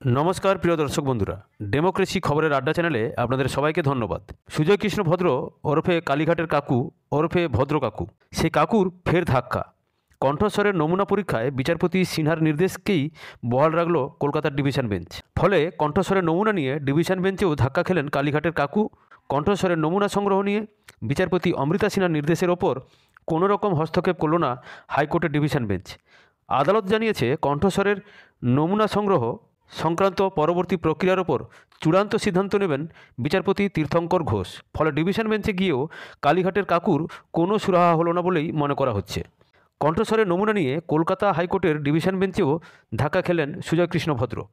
नमस्कार प्रिय दर्शक बंधुरा डेमोक्रेसी खबरेर आड्डा चैनेले आपनादेर सबाइके धन्यवाद। सुजय कृष्ण भद्र ओरफे कालीघाटेर काकू ओरफे भद्र काकू से काकुर फेर धक्का कण्ठस्वरेर नमूना परीक्षाय विचारपति सिन्हार निर्देशकेई बहाल राखल कलकातार डिविशन बेंच। फले कण्ठस्वरेर नमूना निये डिविशन बेंचेও धक्का खेलेन कालीघाटेर काकू। कण्ठस्वरेर नमूना संग्रह निये विचारपति अमृता सिन्हार निर्देशेर ओपर कोनो रकम हस्तक्षेप करल ना हाईकोर्टेर डिविशन बेंच। आदालत जानिয়েছে कण्ठस्वरेर नमूना संग्रह संक्रांत परवर्ती प्रक्रियार ओपर चूड़ान्त सिद्धान्त नेবেন विचारपति तीर्थंकर घोष। फले डिविशन बेंचे गिয়েও कालीघाटेर काकुर कोनो सुराहा हलो ना बोलेई मने करा हच्छे। कण्ठस्वरेर नमूना निये कलकाता हाईकोर्टेर डिविशन बेंचेও धाक्का खेलेन सुजय कृष्ण भद्र।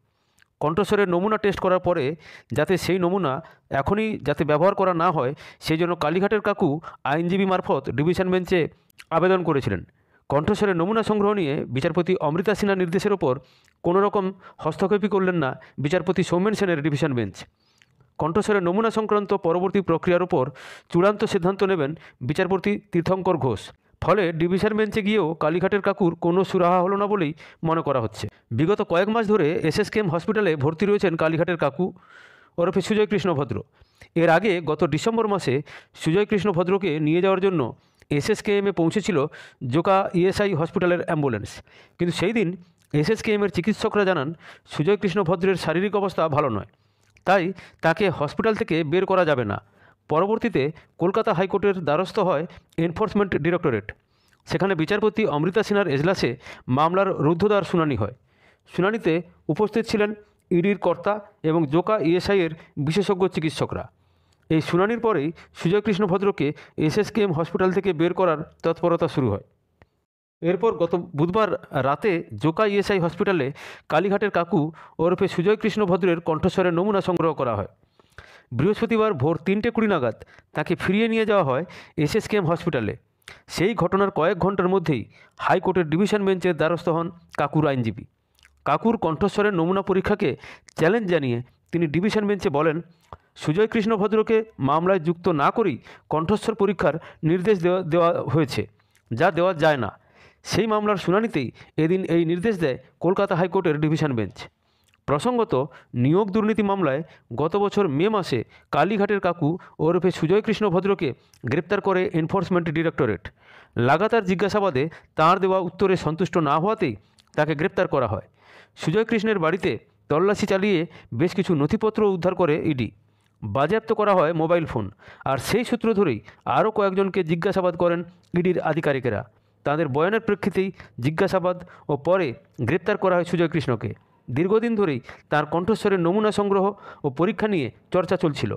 कण्ठस्वरेर नमूना टेस्ट करार परे जाते सेई नमूना एखोनी जाते व्यवहार करा ना हय सेइजন্য कालीघाटेर काकू आईनजीबी मार्फत डिविशन बेंचे आवेदन करेছিলেন। कण्ठस्वरेर नमूना संग्रह निये विचारपति अमृता सिन्हार निर्देशेर ओपर कोनो रकम हस्तक्षेपই करलेन ना विचारपति सौमेन सेनेर डिविशन बेंच। कण्ठस्वरेर नमूना संक्रांत परवर्ती प्रक्रियार ओपर चूड़ान्त सिद्धान्त नेবেন विचारपति तीर्थंकर घोष। फले डिविशन बेंचे गिয়েও कालीघाटेर काकुर कोनो सुराहा हलो ना बोलेई मने करा हच्छे। विगत कयेक मास धरे एसएसकेएम हस्पिटाले भर्ती रयेछेन कालीघाटेर काकू ओरफे सुजय कृष्ण भद्र। एर आगे गत डिसेम्बर मासे सुजय कृष्ण भद्रके निये जाओयार जन्य एसएसकेएमे पौঁছেছিল जोका ईएसआई हस्पिटालेर অ্যাম্বুলেন্স। किन्तु सेई दिन एसएसकेएमेर चिकित्सकरा जानान सुजय कृष्ण भद्रेर शारीरिक अवस्था भालो नय, ताई ताके हस्पिटाल थेके बेर करा जाबे ना। परवर्तीते कलकाता हाईकोर्टेर द्वारस्थ हय एनफोर्समेंट डिरेक्टरेट। सेखाने विचारपति अमृता सिन्हार एजलासे मामलार रुद्धद्वार शुनानी हय। शुनानीते उपस्थित छिलेन इडिर कर्ता एवं जोका ईएसआईर विशेषज्ञ चिकित्सकरा। এই শুনানির পরেই সুজয় কৃষ্ণ ভদ্রকে এসএসকেএম হসপিটাল থেকে বের করার তৎপরতা শুরু হয়। এরপর গত বুধবার রাতে জোকা ইএসআই হসপিটালে কালীঘাটের কাকু ওরফে সুজয় কৃষ্ণ ভদ্রের কণ্ঠস্বরের নমুনা সংগ্রহ করা হয়। বৃহস্পতিবার ভোর ৩:২০ নাগাদ তাকে ফিরিয়ে নিয়ে যাওয়া হয় এসএসকেএম হসপিটালে। সেই ঘটনার কয়েক ঘন্টার মধ্যেই হাইকোর্টের ডিভিশন বেঞ্চের দ্বারস্থ হন কাকুর আইনজীবী। কাকুর কণ্ঠস্বরের নমুনা পরীক্ষাকে চ্যালেঞ্জ জানিয়ে তিনি ডিভিশন বেঞ্চে বলেন, সুজয় কৃষ্ণ ভদ্রকে মামলায় যুক্ত না করেই কণ্ঠস্বর পরীক্ষার নির্দেশ দেওয়া হয়েছে, যা দেওয়া যায় না। সেই মামলার শুনানিতেই এদিন এই নির্দেশ দেয় কলকাতা হাইকোর্টের ডিভিশন বেঞ্চ। প্রসঙ্গত নিয়োগ দুর্নীতি মামলায় গত বছর মে মাসে কালীঘাটের কাকু ওরফে সুজয় কৃষ্ণ ভদ্রকে গ্রেপ্তার করে এনফোর্সমেন্ট ডিরেক্টরেট। লাগাতার জিজ্ঞাসাবাদে তাঁর দেওয়া উত্তরে সন্তুষ্ট না হওয়াতেই তাকে গ্রেপ্তার করা হয়। সুজয় কৃষ্ণের বাড়িতে তল্লাশি চালিয়ে বেশ কিছু নথিপত্র উদ্ধার করে ইডি। বাজেয়াপ্ত করা হয় মোবাইল ফোন। আর সেই সূত্র ধরেই আরও কয়েকজনকে জিজ্ঞাসাবাদ করেন ইডির আধিকারিকেরা। তাদের বয়ানের প্রেক্ষিতেই জিজ্ঞাসাবাদ ও পরে গ্রেপ্তার করা হয় সুজয় কৃষ্ণকে। দীর্ঘদিন ধরেই তার কণ্ঠস্বরের নমুনা সংগ্রহ ও পরীক্ষা নিয়ে চর্চা চলছিল।